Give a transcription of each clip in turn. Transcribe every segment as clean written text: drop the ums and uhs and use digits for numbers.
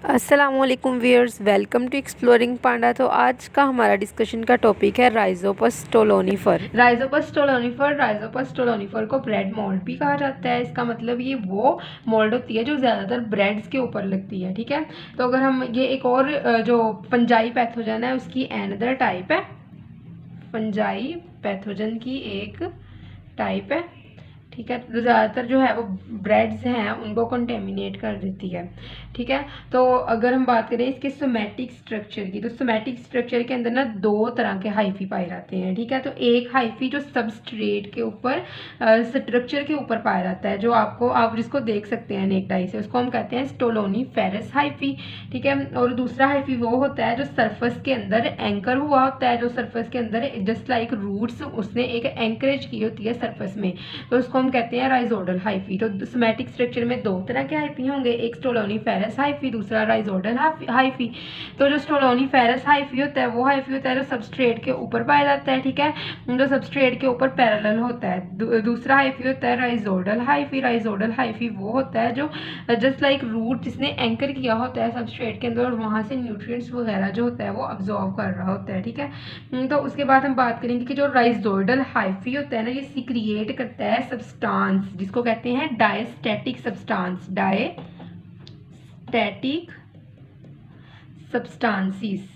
अस्सलामुअलैकुम viewers, welcome to exploring पांडा। तो आज का हमारा डिस्कशन का टॉपिक है राइजोपस स्टोलोनिफर। राइजोपस स्टोलोनिफर को ब्रेड मोल्ड भी कहा जाता है। इसका मतलब ये वो मोल्ड होती है जो ज़्यादातर ब्रेड्स के ऊपर लगती है। ठीक है, तो अगर हम ये एक और जो फंजाई पैथोजन है उसकी एनदर टाइप है, फंजाई पैथोजन की एक टाइप है। ठीक है, तो ज़्यादातर जो है वो ब्रेड्स हैं उनको कंटेमिनेट कर देती है। ठीक है, तो अगर हम बात करें इसके सोमैटिक स्ट्रक्चर की, तो सोमैटिक स्ट्रक्चर के अंदर ना दो तरह के हाइफी पाए जाते हैं। ठीक है, तो एक हाइफी जो सबस्ट्रेट के ऊपर स्ट्रक्चर के ऊपर पाया जाता है, जो आप जिसको देख सकते हैं नेक डाई से, उसको हम कहते हैं स्टोलोनीफेरस हाइफी। ठीक है, और दूसरा हाइफी वो होता है जो सरफेस के अंदर एंकर हुआ होता है, जो सरफेस के अंदर जस्ट लाइक रूट्स उसने एक एंकरेज की होती है सरफेस में, तो उसको हम कहते हैं राइजोडल हाइफी। तो सोमैटिक स्ट्रक्चर में दो तरह के हाइफी होंगे, एक स्टोलोनीफेरस हाइफी, दूसरा राइजोडल हाइफी। तो जो स्टोलोनीफेरस हाइफी होता है वो हाइफी होता है जो सबस्ट्रेट के ऊपर पाया जाता है। ठीक है, जो सबस्ट्रेट के ऊपर पैरेलल होता है। दूसरा हाइफी होता है राइजोडल हाइफी। राइजोडल हाइफी वो होता है जो जस्ट लाइक रूट जिसने एंकर किया होता है सबस्ट्रेट के अंदर और वहां से न्यूट्रिएंट्स वगैरह जो होता है वो अब्जॉर्व कर रहा होता है। ठीक है, तो उसके बाद हम बात करेंगे कि जो राइजोडल हाइफी होता है ना, ये सिक्रिएट करता है सब्सटेंस जिसको कहते हैं डायस्टैटिक सब्सटेंस, डायस्टैटिक सब्सटेंसेस।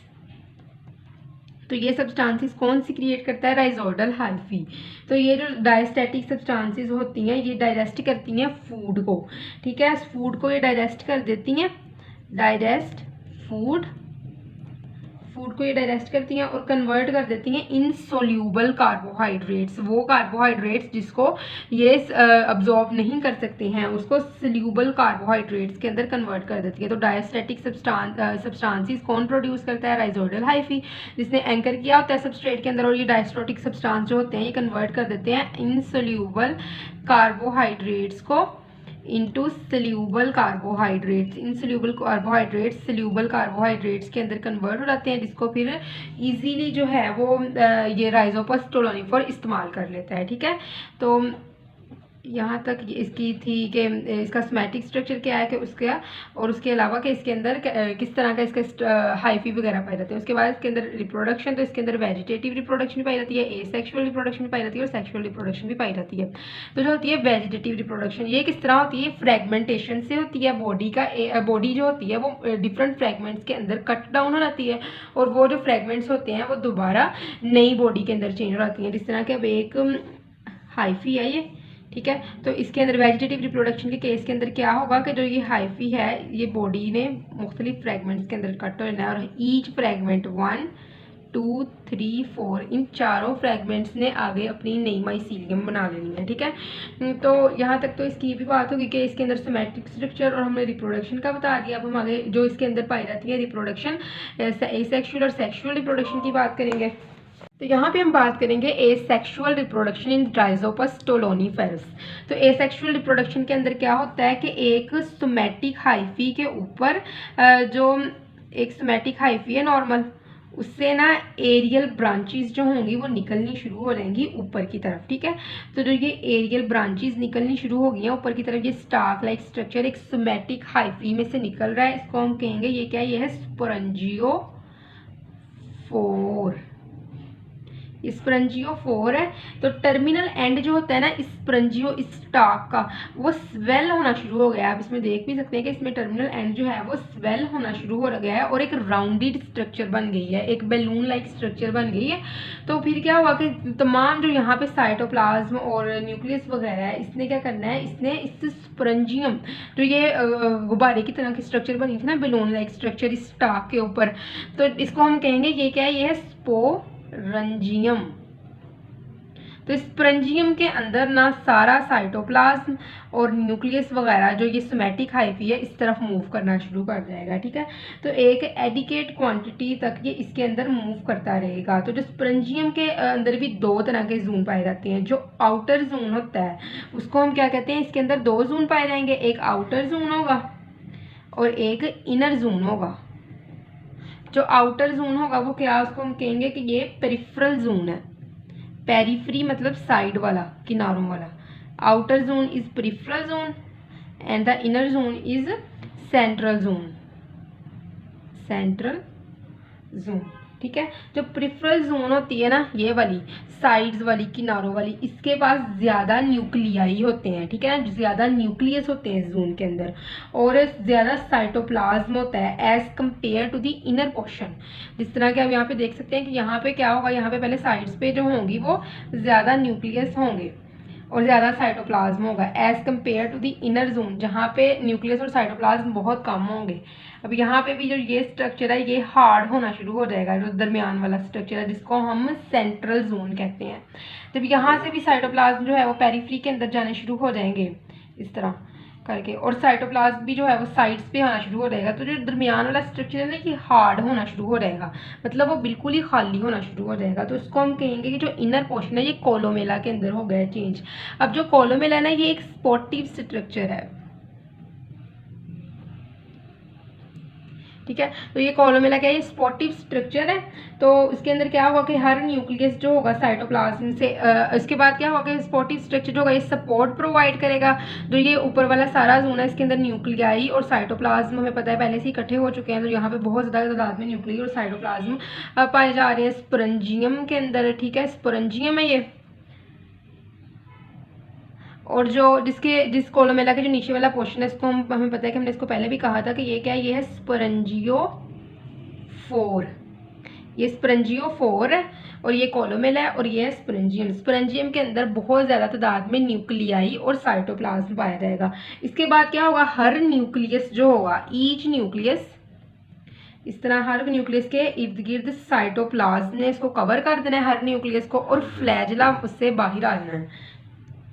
तो ये सब्सटेंसेस कौन सी क्रिएट करता है? राइजोडल हाइफी। तो ये जो डायस्टैटिक सब्सटेंसेस होती हैं ये डाइजेस्ट करती हैं फूड को। ठीक है, फूड को ये डाइजेस्ट कर देती हैं, डाइजेस्ट फूड को ये डाइजेस्ट करती हैं और कन्वर्ट कर देती हैं इनसोल्यूबल कार्बोहाइड्रेट्स, वो कार्बोहाइड्रेट्स जिसको ये अब्जॉर्ब नहीं कर सकते हैं उसको सोल्यूबल कार्बोहाइड्रेट्स के अंदर कन्वर्ट कर देती है। तो डायस्टैटिक सब्सटेंसेस कौन प्रोड्यूस करता है? राइजोडल हाइफी, जिसने एंकर किया होता है सबस्ट्रेट के अंदर, और ये डायस्टोटिक सब्सटेंस जो होते हैं ये कन्वर्ट कर देते हैं इनसोल्यूबल कार्बोहाइड्रेट्स को into soluble carbohydrates. Insoluble carbohydrates soluble carbohydrates के अंदर कन्वर्ट हो जाते हैं, जिसको फिर इजीली जो है वो ये राइजोपस स्टोलोनिफर इस्तेमाल कर लेता है। ठीक है, तो यहाँ तक इसकी थी कि इसका सोमैटिक स्ट्रक्चर क्या है कि उसका, और उसके अलावा कि इसके अंदर किस तरह का इसका हाइफी वगैरह पाई जाती है। उसके बाद इसके अंदर रिप्रोडक्शन, तो इसके अंदर वेजिटेटिव रिप्रोडक्शन भी पाई जाती है, एसेक्सुअल रिप्रोडक्शन भी पाई जाती है और सेक्सुअल रिप्रोडक्शन भी पाई जाती है। तो जो होती है वेजिटेटिव रिप्रोडक्शन, ये किस तरह होती है? फ्रेगमेंटेशन से होती है। बॉडी जो होती है वो डिफरेंट फ्रेगमेंट्स के अंदर कट डाउन हो जाती है और वो जो फ्रेगमेंट्स होते हैं वो दोबारा नई बॉडी के अंदर चेंज हो जाती हैं। जिस तरह के अब एक हाइफी है ये, ठीक है, तो इसके अंदर वेजिटेटिव रिप्रोडक्शन के केस के अंदर क्या होगा कि जो ये हाइफी है ये बॉडी ने मुख्तलिफ फ्रेगमेंट्स के अंदर कट हो जाना है और ईच फ्रेगमेंट 1 2 3 4 इन चारों फ्रेगमेंट्स ने आगे अपनी नई माइसीलियम बना लेनी है। ठीक है, तो यहाँ तक तो इसकी भी बात होगी कि इसके अंदर सोमैटिक स्ट्रक्चर और हमने रिप्रोडक्शन का बता दिया। अब हम आगे जो इसके अंदर पाई जाती है रिप्रोडक्शन, एसेक्सुअल और सेक्सुअल रिप्रोडक्शन की बात करेंगे। तो यहाँ पे हम बात करेंगे एसेक्सुअल रिप्रोडक्शन इन राइजोपस स्टोलोनिफेरस। तो एसेक्सुअल रिप्रोडक्शन के अंदर क्या होता है कि एक सोमैटिक हाइफी के ऊपर जो एक सोमैटिक हाइफी है नॉर्मल, उससे ना एरियल ब्रांचेस जो होंगी वो निकलनी शुरू हो जाएंगी ऊपर की तरफ। ठीक है, तो जो ये एरियल ब्रांचेस निकलनी शुरू हो गई हैं ऊपर की तरफ, ये स्टार्क लाइक स्ट्रक्चर एक सोमैटिक हाइफी में से निकल रहा है, इसको हम कहेंगे ये क्या है? ये है स्पोरेंजियोफोर। स्परंजियोफोर है। तो टर्मिनल एंड जो होता है ना स्परंजियो स्टाक का, वो स्वेल होना शुरू हो गया है। आप इसमें देख भी सकते हैं कि इसमें टर्मिनल एंड जो है वो स्वेल होना शुरू हो गया है और एक राउंडेड स्ट्रक्चर बन गई है, एक बैलून लाइक स्ट्रक्चर बन गई है। तो फिर क्या हुआ कि तमाम जो यहाँ पे साइटोप्लाज्म और न्यूक्लियस वगैरह है, इसने क्या करना है, इसने इस स्परंजियम जो ये गुब्बारे की तरह की स्ट्रक्चर बनी थी ना, बैलून लाइक स्ट्रक्चर इस स्टाक के ऊपर, तो इसको हम कहेंगे ये क्या है? ये है स्पोरंजियम। तो स्पोरंजियम के अंदर ना सारा साइटोप्लाज्म और न्यूक्लियस वगैरह जो ये सोमैटिक हाइफी है इस तरफ मूव करना शुरू कर जाएगा। ठीक है, तो एक एडिकेट क्वांटिटी तक ये इसके अंदर मूव करता रहेगा। तो जो स्पोरंजियम के अंदर भी दो तरह के जोन पाए जाते हैं। जो आउटर जोन होता है उसको हम क्या कहते हैं? इसके अंदर दो जोन पाए जाएंगे, एक आउटर जोन होगा और एक इनर जोन होगा। जो आउटर जोन होगा वो क्या? उसको हम कहेंगे कि ये पेरिफेरल जोन है। पेरिफेरी मतलब साइड वाला, किनारों वाला। Outer zone is peripheral zone and the inner zone is central zone. Central zone, ठीक है। जो प्रिफरल जोन होती है ना, ये वाली साइड्स वाली, किनारों वाली, इसके पास ज़्यादा न्यूक्लियाई होते हैं, ठीक है ना, ज़्यादा न्यूक्लियस होते हैं इस जोन के अंदर, और ज़्यादा साइटोप्लाज्म होता है as compare to the inner portion. जिस तरह के आप यहाँ पे देख सकते हैं कि यहाँ पे क्या होगा, यहाँ पे पहले साइड्स पे जो होंगी वो ज़्यादा न्यूक्लियस होंगे और ज़्यादा साइटोप्लाज्म होगा as compare to the inner zone, जहाँ पे न्यूक्लियस और साइटोप्लाज्म बहुत कम होंगे। अब यहाँ पे भी जो ये स्ट्रक्चर है ये हार्ड होना शुरू हो जाएगा, जो दरमियान वाला स्ट्रक्चर है जिसको हम सेंट्रल जोन कहते हैं। जब यहाँ से भी साइटोप्लाज्म जो है वो पेरिफेरी के अंदर जाने शुरू हो जाएंगे इस तरह करके, और साइटोप्लाज्म भी जो है वो साइड्स पे आना शुरू हो जाएगा, तो जो दरमियान वाला स्ट्रक्चर है ना ये हार्ड होना शुरू हो जाएगा, मतलब वो बिल्कुल ही खाली होना शुरू हो जाएगा। तो इसको हम कहेंगे कि जो इनर पोर्शन है ये कोलोमेला के अंदर हो गया है चेंज। अब जो कोलोमेला है ना ये एक स्पॉटिव स्ट्रक्चर है, ठीक है। तो ये कोलोमेला क्या है, ये स्पॉटिव स्ट्रक्चर है। तो इसके अंदर क्या होगा कि हर न्यूक्लियस जो होगा साइटोप्लाज्म से इसके बाद क्या होगा कि स्पॉटिव स्ट्रक्चर जो होगा ये सपोर्ट प्रोवाइड करेगा। जो ये ऊपर वाला सारा जोन है इसके अंदर न्यूक्लियाई और साइटोप्लाज्म हमें पता है पहले से ही इकट्ठे हो चुके हैं, तो यहाँ पे बहुत ज़्यादा तादाद में न्यूक्लियाई और साइटोप्लाज्म पाए जा रहे हैं स्पोरेंजियम के अंदर, ठीक है। स्पोरेंजियम है ये, और जो जिस कोलोमेला के जो नीचे वाला पोर्शन है इसको हमें पता है कि हमने इसको पहले भी कहा था कि ये क्या है, ये है स्पोरेंजियोफोर, ये स्पोरेंजियोफोर है और ये कोलोमेला है और ये है स्पोरेंजियम। स्पोरेंजियम के अंदर बहुत ज़्यादा तादाद में न्यूक्लियाई और साइटोप्लाज्म पाया जाएगा। इसके बाद क्या होगा, हर न्यूक्लियस जो होगा, ईच न्यूक्लियस, इस तरह हर न्यूक्लियस के इर्द गिर्द साइटोप्लाज्म ने इसको कवर कर देना है हर न्यूक्लियस को, और फ्लैजला उससे बाहर आ जाना है।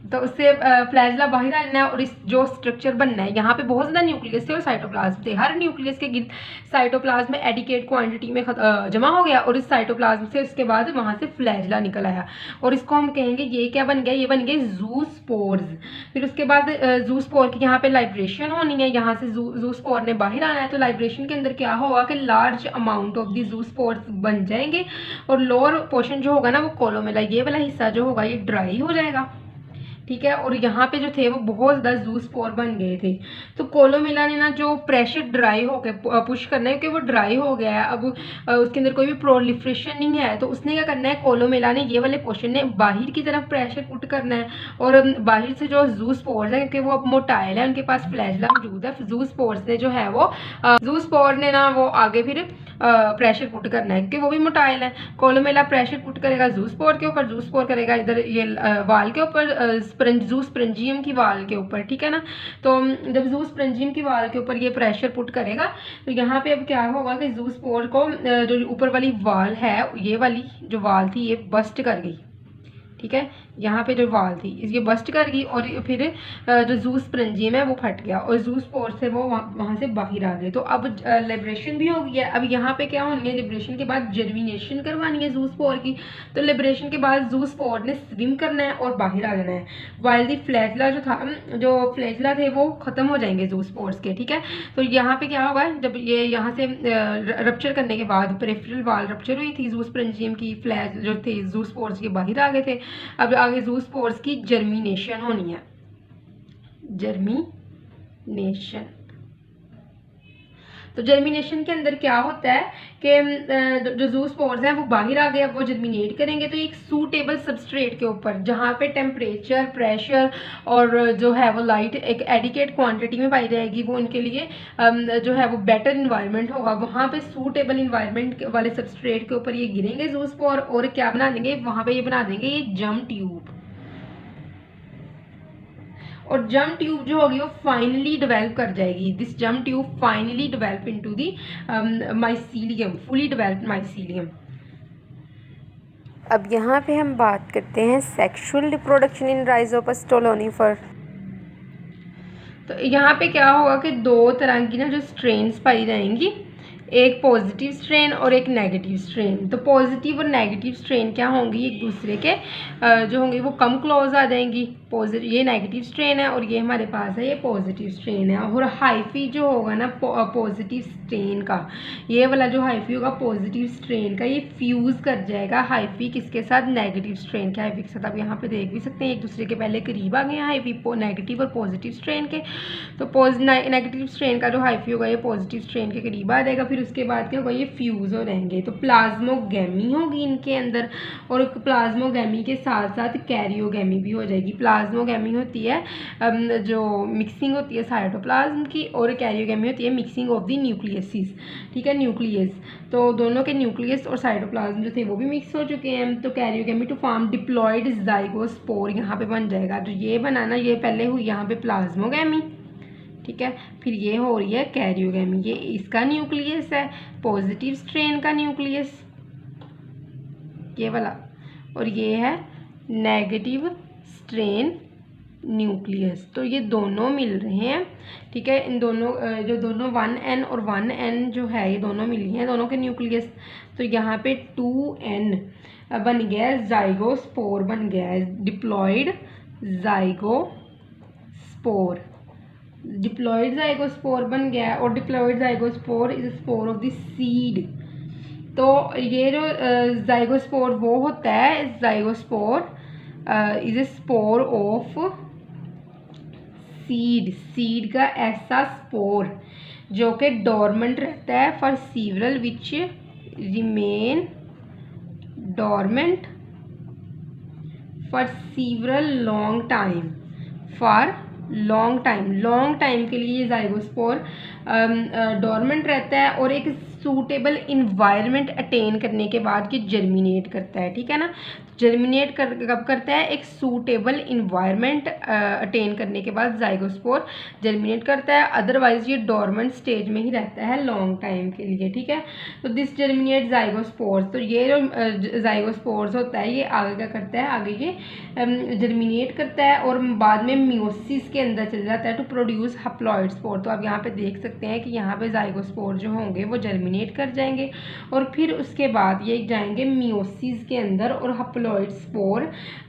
तो उससे फ्लैजला बाहर आ जाना है और इस जो स्ट्रक्चर बनना है, यहाँ पे बहुत ज़्यादा न्यूक्लियस थे और साइटोप्लाज्म थे, हर न्यूक्लियस के गिर्द साइटोप्लाज्म में एडिकेट क्वांटिटी में जमा हो गया और इस साइटोप्लाज्म से उसके बाद वहाँ से फ्लैजला निकल आया, और इसको हम कहेंगे ये क्या बन गया, ये बन गए जूस्पोर्स। फिर उसके बाद जूस्पोर की यहाँ पे लाइब्रेशन होनी है, यहाँ से जूस्पोर ने बाहर आना है, तो लाइब्रेशन के अंदर क्या होगा कि large amount of the zoospores बन जाएंगे और लोअर पोर्शन जो होगा ना वो कोलोमेला, ये वाला हिस्सा जो होगा ये ड्राई हो जाएगा, ठीक है। और यहाँ पे जो थे वो बहुत ज़्यादा जूस्पोर बन गए थे। तो कोलोमेला ने ना जो प्रेशर ड्राई हो गया पुश करना है क्योंकि वो ड्राई हो गया है, अब उसके अंदर कोई भी प्रोलिफ्रेशन नहीं है, तो उसने क्या करना है, कोलोमेला ने ये वाले पोर्शन ने बाहर की तरफ प्रेशर पुट करना है, और बाहर से जो जूस्पोर्स है क्योंकि वो अब मोटाइल है, उनके पास फ्लैजला मौजूद है, जूस्पोर्स ने जो है वो जूस्पोर ने ना वो आगे फिर प्रेशर पुट करना है क्योंकि वो भी मोटाइल है। कोलोमेला प्रेशर पुट करेगा जूस्पोर के ऊपर, जूस्पोर करेगा इधर ये वाल के ऊपर, जूस्पोरेंजियम की वाल के ऊपर, ठीक है ना। तो जब जूस्पोरेंजियम की वाल के ऊपर ये प्रेशर पुट करेगा तो यहाँ पे अब क्या होगा कि जूस्पोर को जो ऊपर वाली वाल है, ये वाली जो वाल थी ये बस्ट कर गई, ठीक है। यहाँ पे जो वाल थी ये बस्ट कर गई और फिर जो जूस्पोरेंजियम है वो फट गया और जूस्पोर से वो वहाँ से बाहर आ गए। तो अब लिबरेशन भी हो गई है। अब यहाँ पे क्या होनी है, लिबरेशन के बाद जर्मिनेशन करवानी है जूस्पोर की, तो लिबरेशन के बाद जूस्पोर ने स्विम करना है और बाहर आ जाना है, वाइल दी फ्लैजला जो था, जो फ्लैजला थे वो खत्म हो जाएंगे जूस्पोर्स के, ठीक है। तो यहाँ पे क्या होगा, जब ये यहाँ से रप्चर करने के बाद पेरिफेरल वाल रप्चर हुई थी, जूस्पोरेंजियम की फ्लैज जो थे जूस्पोर्स के बाहर आ गए थे। अब आगे जूस्पोर्स की जर्मिनेशन होनी है, जर्मिनेशन। तो जर्मिनेशन के अंदर क्या होता है कि जो जूस्पोर्स हैं वो बाहर आ गए, अब वो जर्मिनेट करेंगे तो एक सूटेबल सबस्ट्रेट के ऊपर जहाँ पे टेम्परेचर, प्रेशर और जो है वो लाइट एक एडिकेट क्वांटिटी में पाई जाएगी, वो उनके लिए जो है वो बेटर इन्वायरमेंट होगा, वहाँ पे सूटेबल इन्वायरमेंट वाले सबस्ट्रेट के ऊपर ये गिरेंगे जूस्पोर और क्या बना देंगे, वहाँ पे ये बना देंगे ये जर्म ट्यूब। और जर्म ट्यूब जो होगी वो फाइनली डेवलप कर जाएगी, this germ tube finally develop into the mycelium, fully developed mycelium. अब यहाँ पे हम बात करते हैं sexual reproduction in Rhizopus stolonifer. तो यहाँ पे क्या होगा कि दो तरह की ना जो स्ट्रेन्स पाई जाएंगी, एक पॉजिटिव स्ट्रेन और एक नेगेटिव स्ट्रेन। तो पॉजिटिव और नेगेटिव स्ट्रेन क्या होंगी, एक दूसरे के जो होंगे वो कम क्लोज आ जाएंगी। ये नेगेटिव स्ट्रेन है और ये हमारे पास है ये पॉजिटिव स्ट्रेन है। और हाइफी जो होगा ना पॉजिटिव स्ट्रेन का, ये वाला जो हाइफी होगा पॉजिटिव स्ट्रेन का, ये फ्यूज़ कर जाएगा हाइफी किसके साथ, नेगेटिव स्ट्रेन के हाइफी के साथ। आप यहाँ पे देख भी सकते हैं एक दूसरे के पहले करीब आ गए हैं हाइफी नेगेटिव और पॉजिटिव स्ट्रेन के। तो नेगेटिव स्ट्रेन का जो हाइफी होगा ये पॉजिटिव स्ट्रेन के करीब आ जाएगा, फिर उसके बाद क्या होगा, ये फ्यूज़ हो रहेंगे। तो प्लाज्मोगैमी होगी इनके अंदर, और प्लाज्मोगैमी के साथ साथ कैरियोगैमी भी हो जाएगी। प्लाज्मोगैमी होती है जो मिक्सिंग होती है साइटोप्लाज्म की, और कैरियोगैमी होती है मिक्सिंग ऑफ द न्यूक्लियसिस, ठीक है, न्यूक्लियस। तो दोनों के न्यूक्लियस और साइटोप्लाज्म जो थे वो भी मिक्स हो चुके हैं। तो कैरियोगैमी टू फॉर्म डिप्लॉयड ज़ाइगोस्पोर यहाँ पे बन जाएगा। तो ये बनाना, ये पहले हुई यहाँ पे प्लाज्मोगैमी, ठीक है, फिर ये हो रही है कैरियोगैमी। ये इसका न्यूक्लियस है, पॉजिटिव स्ट्रेन का न्यूक्लियस ये वाला, और ये है नेगेटिव स्ट्रेन न्यूक्लियस। तो ये दोनों मिल रहे हैं, ठीक है, इन दोनों जो दोनों 1n और 1n जो है ये दोनों मिली हैं दोनों के न्यूक्लियस। तो यहाँ पे 2n बन गया है, ज़ाइगोस्पोर बन गया है, डिप्लॉयड ज़ाइगोस्पोर, डिप्लॉयड ज़ाइगोस्पोर बन गया है। और diploid zygospore is spore of the seed. तो ये जो ज़ाइगोस्पोर वो होता है, zygospore is a spore of seed, seed का ऐसा स्पोर जो कि डोरमेंट रहता है for several which remain dormant for several long time, for long time के लिए ये ज़ाइगोस्पोर डोरमेंट रहता है, और एक सूटेबल इन्वायरमेंट अटेन करने के बाद ये जर्मिनेट करता है, ठीक है ना। जर्मिनेट कब करता है, एक सूटेबल इन्वायरमेंट अटेन करने के बाद ज़ाइगोस्पोर जर्मिनेट करता है, अदरवाइज ये डोरमेंट स्टेज में ही रहता है लॉन्ग टाइम के लिए, ठीक है। तो दिस जर्मिनेट ज़ाइगोस्पोर्स, तो ये जो ज़ाइगोस्पोर्स होता है ये आगे क्या करता है, आगे ये जर्मिनेट करता है और बाद में मियोसिस के अंदर चल जाता है टू प्रोड्यूस हैप्लॉइड स्पोर। तो आप यहाँ पे देख सकते हैं कि यहाँ पे ज़ाइगोस्पोर जो होंगे वो जर्मिनेट कर जाएंगे, और फिर उसके बाद ये जाएंगे मियोसिस के अंदर और हैप्लॉइड स्पोर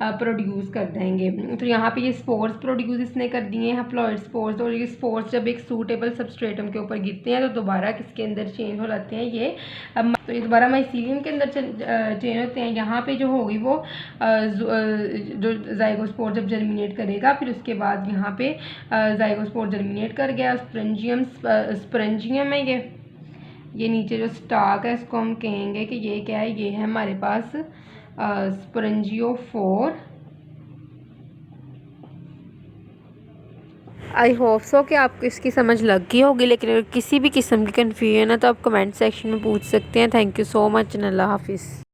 प्रोड्यूस कर देंगे। तो यहाँ पे ये स्पोर्स प्रोड्यूस इसने कर दिए हैं, हैप्लॉइड स्पोर्स, और ये स्पोर्स जब एक सूटेबल सबस्ट्रेटम के ऊपर गिरते हैं तो दोबारा किसके अंदर चेंज हो जाते हैं, ये तो ये दोबारा माइसीलियम के अंदर चेंज होते हैं। यहाँ पे जो होगी वो जो ज़ाइगोस्पोर जब जर्मिनेट करेगा, फिर उसके बाद यहाँ पे ज़ाइगोस्पोर जर्मिनेट कर गया, स्पोरेंजियम है ये नीचे जो स्टाक है इसको हम कहेंगे कि ये क्या है, ये है हमारे पास स्पोरेंजियोफोर। आई होप सो कि आपको इसकी समझ लग गई होगी, लेकिन अगर किसी भी किस्म की कन्फ्यूजन है तो आप कमेंट सेक्शन में पूछ सकते हैं। Thank you so much and अल्लाह हाफिज़।